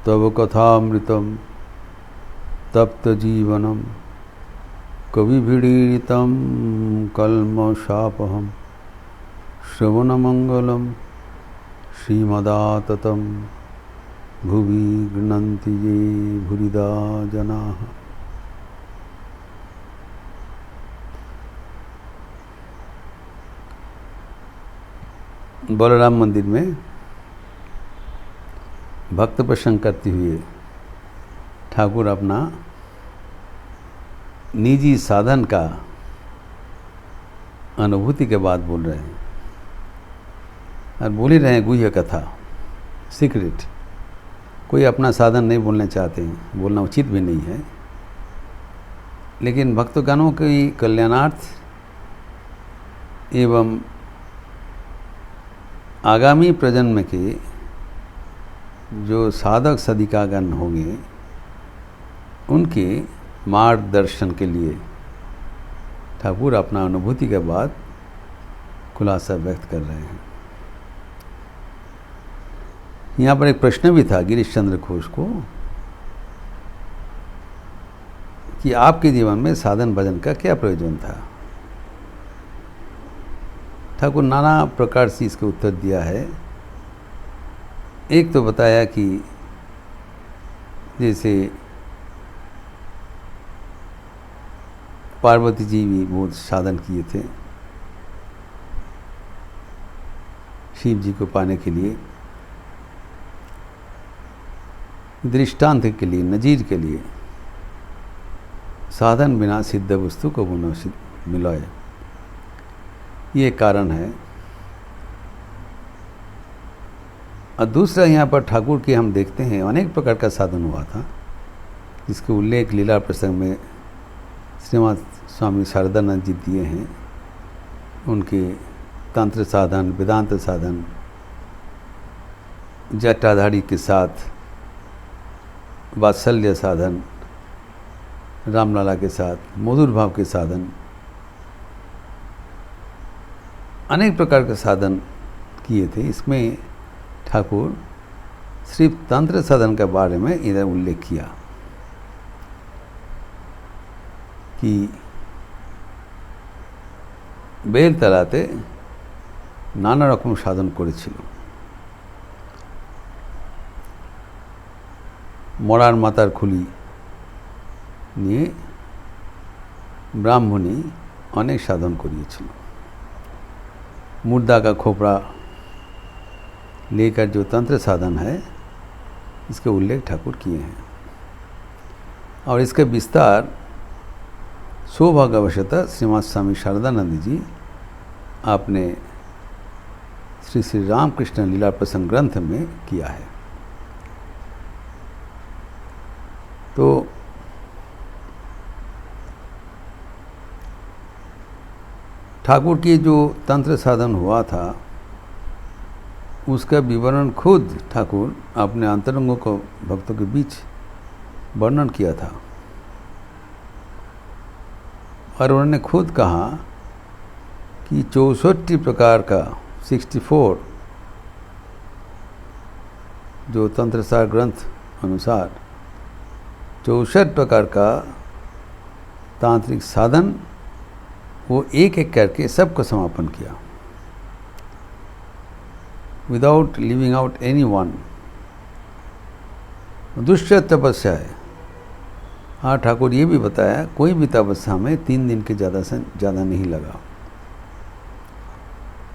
तव कथामृतं तप्तजीवनं कविभिडीडितं कल्मषापहं श्रवणमंगलं श्रीमदाततं भुवि गृह्णन्ति ये भूरिदा जनाः। बलराम मंदिर में भक्त प्रसंग करते हुए ठाकुर अपना निजी साधन का अनुभूति के बाद बोल रहे हैं, और बोल ही रहे हैं गुह्य कथा, सीक्रेट। कोई अपना साधन नहीं बोलना चाहते हैं, बोलना उचित भी नहीं है, लेकिन भक्तगणों की कल्याणार्थ एवं आगामी प्रजन्म के जो साधक साधिकागण होंगे उनके मार्गदर्शन के लिए ठाकुर अपना अनुभूति के बाद खुलासा व्यक्त कर रहे हैं। यहाँ पर एक प्रश्न भी था गिरीश चंद्र घोष को कि आपके जीवन में साधन भजन का क्या प्रयोजन था। ठाकुर नाना प्रकार से इसके उत्तर दिया है। एक तो बताया कि जैसे पार्वती जी भी बहुत साधन किए थे शिव जी को पाने के लिए, दृष्टांत के लिए, नजीर के लिए, साधन बिना सिद्ध वस्तु को पुनः मिलाए, ये कारण है। और दूसरा यहाँ पर ठाकुर की हम देखते हैं अनेक प्रकार का साधन हुआ था, जिसके उल्लेख लीला प्रसंग में श्रीमद स्वामी शारदानंद जी दिए हैं। उनके तंत्र साधन, वेदांत साधन, जटाधारी के साथ वात्सल्य साधन, रामलला के साथ मधुर भाव के साधन, अनेक प्रकार के साधन किए थे। इसमें ठाकुर सिर्फ तंत्र साधन के बारे में इधर उल्लेख किया कि बेल तलाते नाना रकम साधन करेছিল। मरार मातार खुली निये ब्राह्मणी अनेक साधन करिয়েছিল। मुर्दा का खोपड़ा लेकर जो तंत्र साधन है, इसके उल्लेख ठाकुर किए हैं। और इसके विस्तार सौभाग्यवशतः श्रीमद स्वामी शारदानंद जी आपने श्री श्री रामकृष्ण लीला प्रसंग ग्रंथ में किया है। तो ठाकुर की जो तंत्र साधन हुआ था उसका विवरण खुद ठाकुर अपने अंतरंगों को भक्तों के बीच वर्णन किया था। और उन्होंने खुद कहा कि 64 प्रकार का 64 जो तंत्रसार ग्रंथ अनुसार 64 प्रकार का तांत्रिक साधन वो एक एक करके सबको समापन किया, without leaving out anyone. दुष्य तपस्या है। हाँ, ठाकुर ये भी बताया कोई भी तपस्या में 3 दिन के ज़्यादा से ज़्यादा नहीं लगा,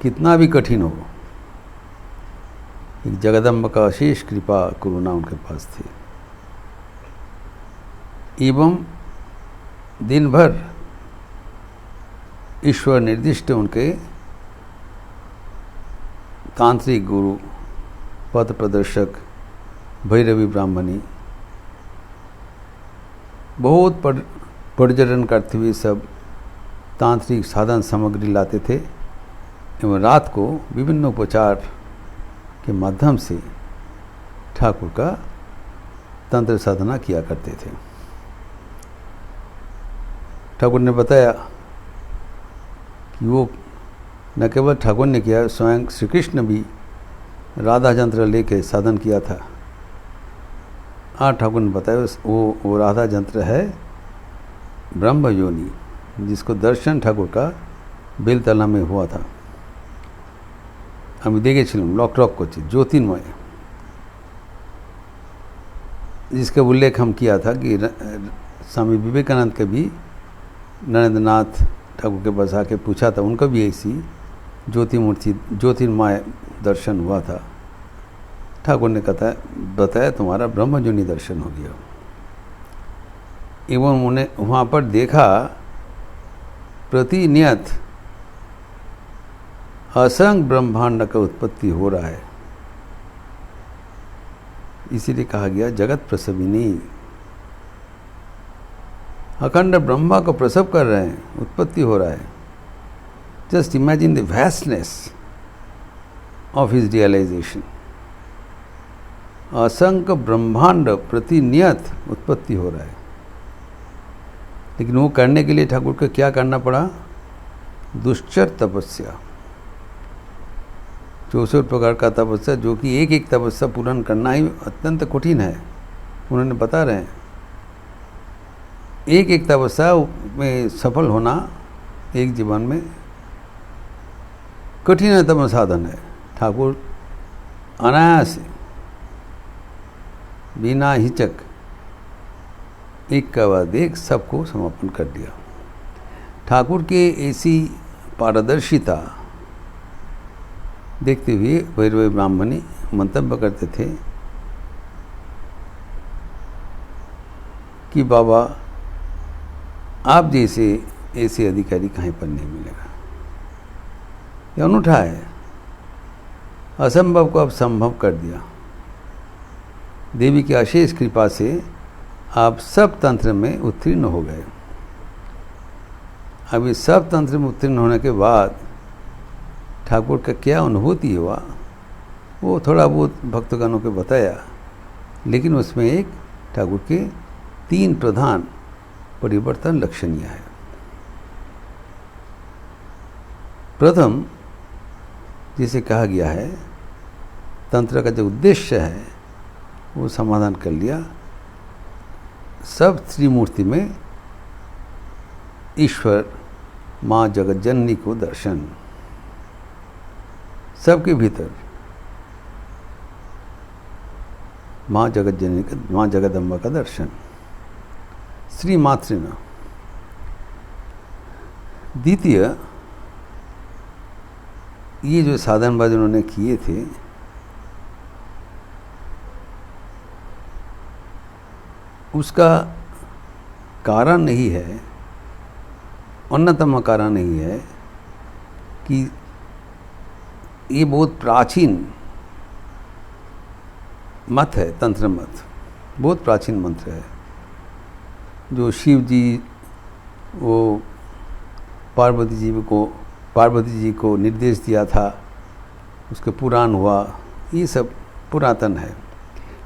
कितना भी कठिन हो। एक जगदम्ब का अशेष कृपा करुणा उनके पास थी। एवं दिन भर ईश्वर निर्दिष्ट उनके तांत्रिक गुरु, पथ प्रदर्शक भैरवी ब्राह्मणी बहुत पर्यटन करते हुए सब तांत्रिक साधन सामग्री लाते थे एवं रात को विभिन्न उपचार के माध्यम से ठाकुर का तंत्र साधना किया करते थे। ठाकुर ने बताया कि वो न केवल ठाकुर ने किया, स्वयं श्री कृष्ण भी राधा यंत्र लेके साधन किया था। हाँ, ठाकुर ने बताया वो राधा यंत्र है ब्रह्म योनि, जिसको दर्शन ठाकुर का बेलतला में हुआ था। हम देखे छिलूँ लॉक रॉक को ज्योतिर्मय, जिसका उल्लेख हम किया था कि स्वामी विवेकानंद के भी नरेंद्रनाथ ठाकुर के पास आके पूछा था, उनका भी ऐसी ज्योतिर्मय दर्शन हुआ था। ठाकुर ने बताया तुम्हारा ब्रह्मजोनि दर्शन हो गया। एवं उन्हें वहाँ पर देखा प्रतिनियत असंख्य ब्रह्मांड का उत्पत्ति हो रहा है। इसीलिए कहा गया जगत प्रसविनी, अखंड ब्रह्मा को प्रसव कर रहे हैं, उत्पत्ति हो रहा है। Just imagine the vastness of his realisation. असंख्य ब्रह्मांड प्रतिनियत उत्पत्ति हो रहा है, लेकिन वो करने के लिए ठाकुर को क्या करना पड़ा? दुश्चर तपस्या, 64 प्रकार का तपस्या, जो कि एक एक तपस्या पूर्ण करना ही अत्यंत कठिन है। उन्होंने बता रहे हैं एक एक तपस्या में सफल होना एक जीवन में कठिनतम साधन है। ठाकुर अनायास बिना हिचक एक के बाद एक सबको समापन कर दिया। ठाकुर के ऐसी पारदर्शिता देखते हुए भैरवी ब्राह्मणी मंतव्य करते थे कि बाबा आप जैसे ऐसे अधिकारी कहीं पर नहीं मिलेगा। यह अनूठा है, असंभव को अब संभव कर दिया। देवी की अशेष कृपा से आप सब तंत्र में उत्तीर्ण हो गए। अब इस सब तंत्र में उत्तीर्ण होने के बाद ठाकुर का क्या अनुभूति हुआ वो थोड़ा बहुत भक्तगणों को बताया, लेकिन उसमें एक ठाकुर के 3 प्रधान परिवर्तन लक्षणीय है। प्रथम, जिसे कहा गया है तंत्र का जो उद्देश्य है वो समाधान कर लिया। सब त्रिमूर्ति में ईश्वर माँ जगज्जननी को दर्शन, सबके भीतर माँ जगज्जननी का, माँ जगदम्बा का दर्शन, श्री मातृना। द्वितीय, ये जो साधनबाज उन्होंने किए थे उसका कारण नहीं है, अन्यतम कारण नहीं है कि ये बहुत प्राचीन मत है, तंत्र मत बहुत प्राचीन मंत्र है, जो शिव जी वो पार्वती जी को निर्देश दिया था, उसके पुराण हुआ, ये सब पुरातन है।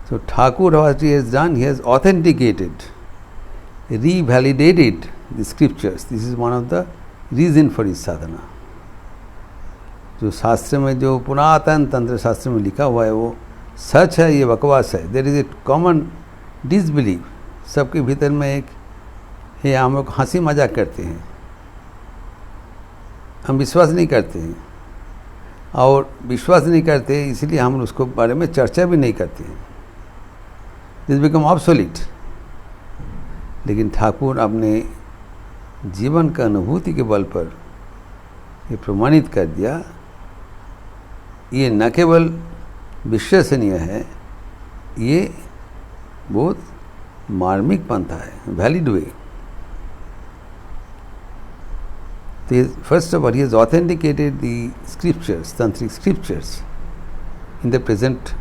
So Thakur, what he has done, he has authenticated, revalidated the scriptures. This is one of the reason for his sadhana. जो शास्त्र में, जो पुरातन तंत्र शास्त्र में लिखा हुआ है वो सच है, ये बकवास है। There is a common disbelieve, सबके भीतर में एक है। हम लोग हंसी मजाक करते हैं, हम विश्वास नहीं करते हैं, और विश्वास नहीं करते इसलिए हम उसको बारे में चर्चा भी नहीं करते हैं। This become obsolete. लेकिन ठाकुर अपने जीवन का अनुभूति के बल पर ये प्रमाणित कर दिया, ये न केवल विश्वसनीय है, ये बहुत मार्मिक पंथा है, valid way. First of all, he has authenticated the scriptures, tantric scriptures, in the present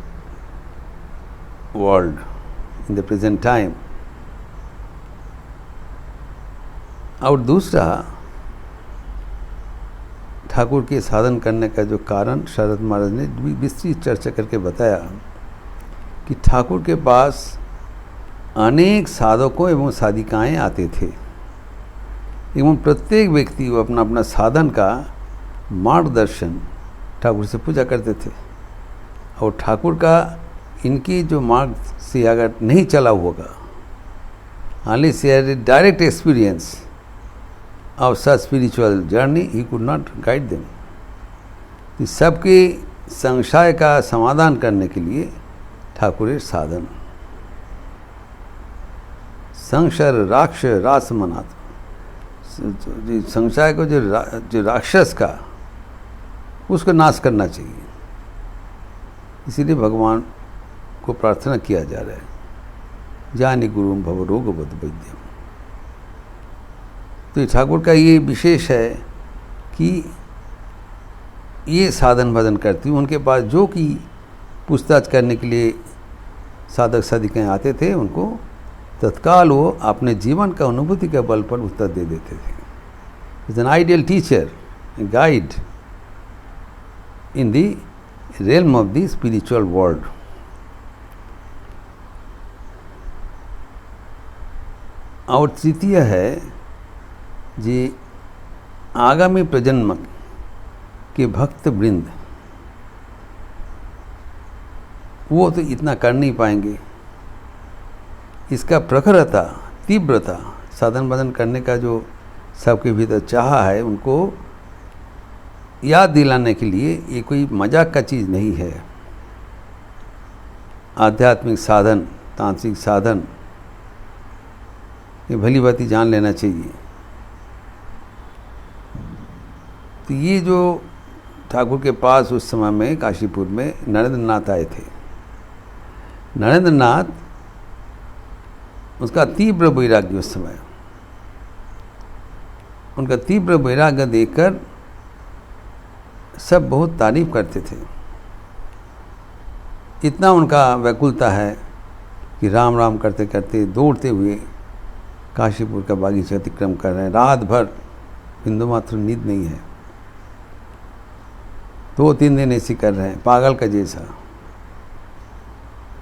world, in the present time. और दूसरा, ठाकुर के साधन करने का जो कारण शरद महाराज ने विस्तृत चर्चा करके बताया कि ठाकुर के पास अनेक साधकों एवं साधिकाएं आते थे, एवं प्रत्येक व्यक्ति वो अपना अपना साधन का मार्गदर्शन ठाकुर से पूजा करते थे। और ठाकुर का इनकी जो मार्ग से अगर नहीं चला होगा, unless he had a direct experience of such spiritual journey, he could not guide them. तो सबके संशय का समाधान करने के लिए ठाकुर साधन संशय राक्ष रासमनात्, संशय को जो राक्षस का उसको नाश करना चाहिए। इसीलिए भगवान को प्रार्थना किया जा रहा है, जानि गुरुम भव रोगवद वैद्यम। तो ठाकुर का ये विशेष है कि ये साधन भजन करती हूँ, उनके पास जो कि पूछताछ करने के लिए साधक साधिकाएँ आते थे, उनको तत्काल वो अपने जीवन का अनुभूति के बल पर उत्तर दे देते थे। Is an ideal teacher, guide in the realm of the spiritual world. और तृतीय है जे आगामी प्रजन्म के भक्त वृंद, वो तो इतना कर नहीं पाएंगे। इसका प्रखरता, तीव्रता, साधन भजन करने का जो सबके भीतर चाह है, उनको याद दिलाने के लिए ये कोई मजाक का चीज़ नहीं है। आध्यात्मिक साधन, तांत्रिक साधन, ये भली भांति जान लेना चाहिए। तो ये जो ठाकुर के पास उस समय में काशीपुर में नरेंद्र नाथ आए थे, नरेंद्र नाथ, उसका तीव्र वैराग्य, उस समय उनका तीव्र वैराग्य देखकर सब बहुत तारीफ करते थे। इतना उनका व्याकुलता है कि राम राम करते करते दौड़ते हुए काशीपुर का बागीचा अतिक्रम कर रहे हैं। रात भर बिंदु मात्र नींद नहीं है, 2-3 दिन ऐसे कर रहे हैं, पागल का जैसा।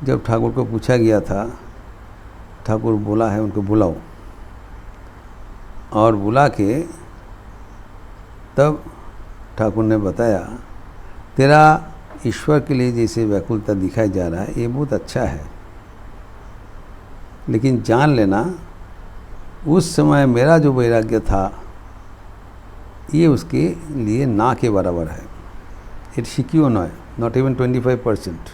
जब ठाकुर को पूछा गया था, ठाकुर बोला है उनको बुलाओ, और बुला के तब ठाकुर ने बताया, तेरा ईश्वर के लिए जैसे व्याकुलता दिखाई जा रहा है, ये बहुत अच्छा है, लेकिन जान लेना उस समय मेरा जो वैराग्य था ये उसके लिए ना के बराबर है। इट शिक्यो नॉट इवन 25%।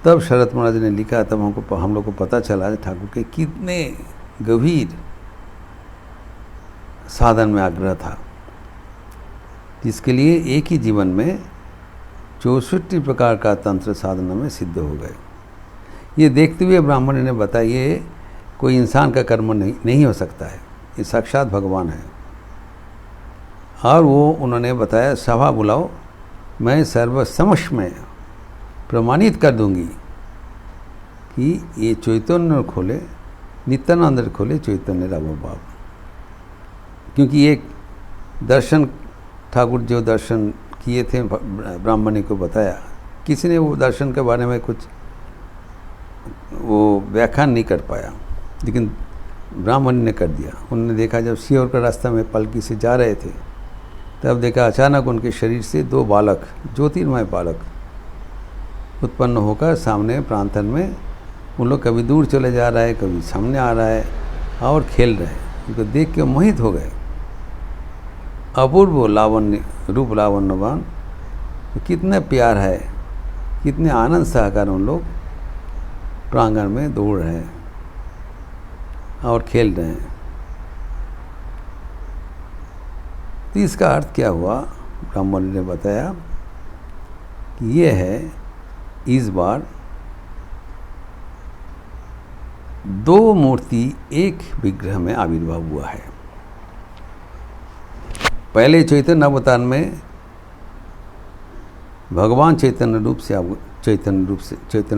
तब शरद महाराज ने लिखा, तब हम लोग को पता चला ठाकुर के कितने गंभीर साधन में आग्रह था, जिसके लिए एक ही जीवन में 64 प्रकार का तंत्र साधना में सिद्ध हो गए। ये देखते हुए ब्राह्मण ने बताया, ये कोई इंसान का कर्म नहीं हो सकता है, ये साक्षात भगवान है। और वो उन्होंने बताया, सभा बुलाओ, मैं सर्वसमक्ष में प्रमाणित कर दूंगी कि ये चैतन्य खोले, नित्यानंद खोले चैतन्य राम बाब। क्योंकि एक दर्शन ठाकुर जो दर्शन किए थे, ब्राह्मण को बताया, किसी ने वो दर्शन के बारे में कुछ वो व्याख्यान नहीं कर पाया, लेकिन ब्राह्मण ने कर दिया। उन्होंने देखा, जब सीहोर का रास्ता में पलकी से जा रहे थे, तब देखा अचानक उनके शरीर से 2 बालक, ज्योतिर्मय बालक उत्पन्न होकर सामने प्रांतन में, उन लोग कभी दूर चले जा रहा है, कभी सामने आ रहा है और खेल रहे हैं। उनको देख के मोहित हो गए। अपूर्व लावण्य, रूप लावण्यवान, कितने प्यार है, कितने आनंद सहकार उन लोग प्रांगण में दौड़ रहे हैं और खेल रहे हैं। तो इसका अर्थ क्या हुआ, ब्राह्मण ने बताया कि ये है, इस बार 2 मूर्ति एक विग्रह में आविर्भाव हुआ है। पहले चैतन्य अवतार में भगवान चैतन्य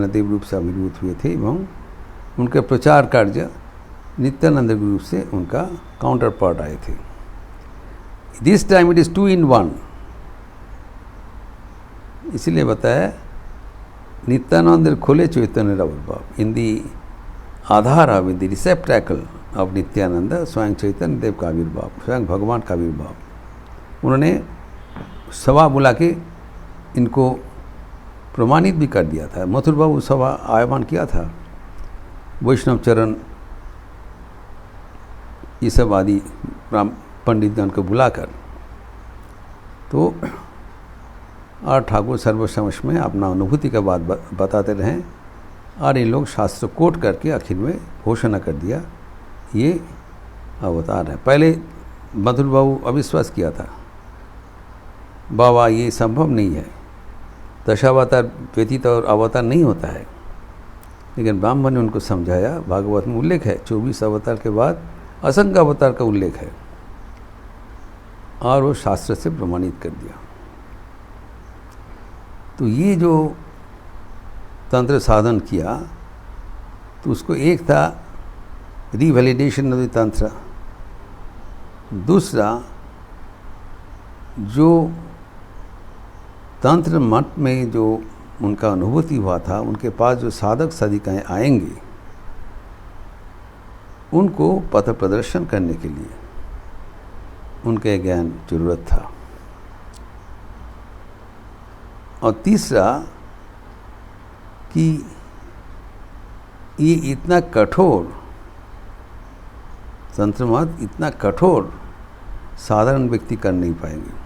देव रूप से आविर्भूत हुए थे, एवं उनके प्रचार कार्य नित्यानंद रूप से उनका काउंटर पार्ट आए थे। This time it is 2 in 1, इसलिए बताया नित्यानंद खोले चैतन्य आविर्भाव। इन दी आधार ऑफ द रिसेप्टैकल ऑफ नित्यानंद, स्वयं चैतन्य देव का आविर्भाव, स्वयं भगवान का आविर्भाव। उन्होंने सभा बुला के इनको प्रमाणित भी कर दिया था। मथुर बाबू सभा आह्वान किया था, वैष्णव चरण ये सब आदि पंडितगण को बुलाकर, तो और ठाकुर सर्वसमक्ष में अपना अनुभूति का बात बताते रहें, और ये लोग शास्त्र कोट करके आखिर में घोषणा कर दिया ये अवतार है। पहले मथुर बाबू अविश्वास किया था, बाबा ये संभव नहीं है, दशावतार व्यतीत और अवतार नहीं होता है। लेकिन ब्राह्मण ने उनको समझाया, भागवत में उल्लेख है 24 अवतार के बाद असंख्य अवतार का उल्लेख है, और वो शास्त्र से प्रमाणित कर दिया। तो ये जो तंत्र साधन किया, तो उसको एक था रिवैलिडेशन ऑफ द तंत्र, दूसरा जो तंत्र मठ में जो उनका अनुभूति हुआ था, उनके पास जो साधक साधिकाएँ आएंगे उनको पथ प्रदर्शन करने के लिए उनके ज्ञान जरूरत था। और तीसरा कि ये इतना कठोर तंत्र मत, इतना कठोर साधारण व्यक्ति कर नहीं पाएंगे,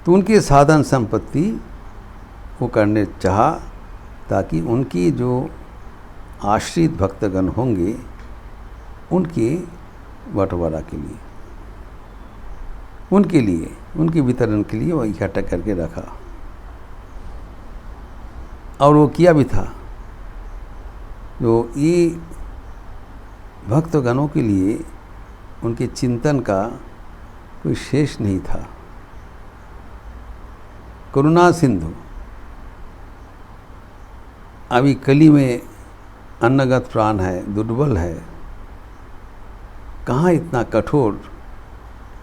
तो उनकी साधन संपत्ति वो करने चाहा, ताकि उनकी जो आश्रित भक्तगण होंगे उनके बंटवारा के लिए, उनके वितरण के लिए वो इकट्ठा करके रखा। और वो किया भी था। जो ये भक्तगणों के लिए उनके चिंतन का कोई शेष नहीं था। करुणा सिंधु, अभी कली में अन्नगत प्राण है, दुर्बल है, कहाँ इतना कठोर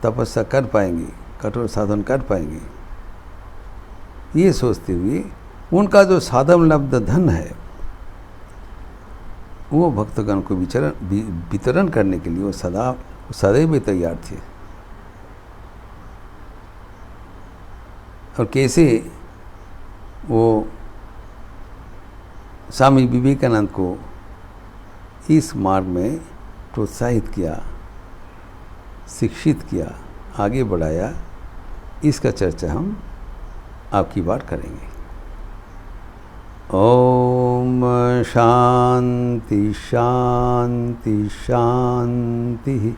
तपस्या कर पाएंगे, कठोर साधन कर पाएंगे, ये सोचते हुए उनका जो साधन लब्ध धन है वो भक्तगण को वितरण करने के लिए वो सदैव तैयार थे। और कैसे वो स्वामी विवेकानंद को इस मार्ग में प्रोत्साहित किया, शिक्षित किया, आगे बढ़ाया, इसका चर्चा हम आपकी बार करेंगे। ओम शांति शांति शांति।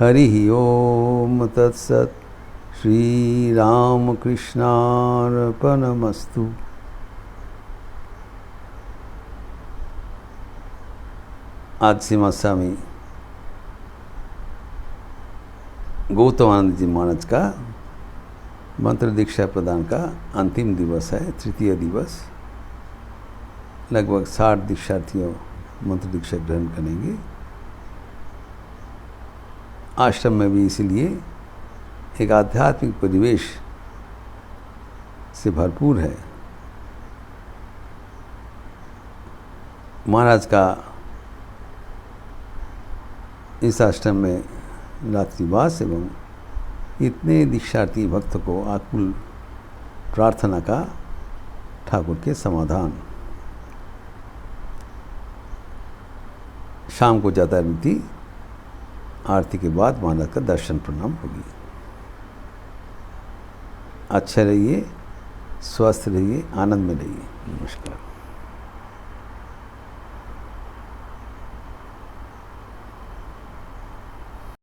हरि ओम तत्सत। श्री राम कृष्णार्पणमस्तु। आज श्रीमद स्वामी गौतमानंद जी महाराज का मंत्र दीक्षा प्रदान का अंतिम दिवस है, तृतीय दिवस। लगभग 60 दीक्षार्थियों मंत्र दीक्षा ग्रहण करेंगे। आश्रम में भी इसलिए एक आध्यात्मिक परिवेश से भरपूर है। महाराज का इस आश्रम में रात्रिवास एवं इतने दीक्षार्थी भक्त को आकुल प्रार्थना का ठाकुर के समाधान। शाम को जाता रीति आरती के बाद महाराज का दर्शन प्रणाम होगी। अच्छा रहिए, स्वस्थ रहिए, आनंद में रहिए। नमस्कार।